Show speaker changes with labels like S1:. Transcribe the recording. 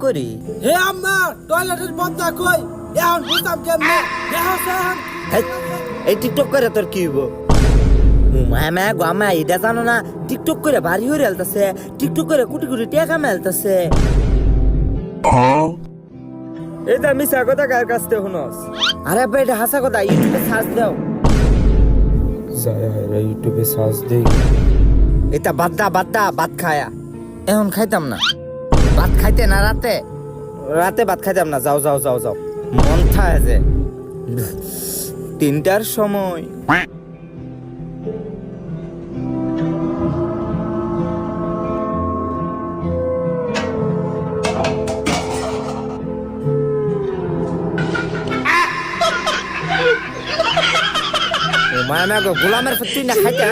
S1: করি।
S2: হে আম্মা টয়লেটের বন্ধ কই এখন বুঝতাম কেমনে
S1: হেই, এই টিকটক করে তোর কি হইব? মামা গো আমা এটা জানো না, টিকটক করে বাড়ি হয়ে আলতাছে, টিকটক করে কোটি কোটি টাকা মেলতাছে। এটা মিছা কথা কার কাছ থেকে শুনস? আরে ভাই এটা হাসা কথা, ইউটিউবে সার্চ দাও। ইউটিউবে সার্চ দেই। এটা বাদ দা ভাত খায়া এখন খাইতাম না। ভাত খাইতে না রাতে ভাত খাইতাম না। যাও যাও যাও যাও, মন থাকে যে 3টার সময়। মায়া গো গোলামের তুই না খাইতা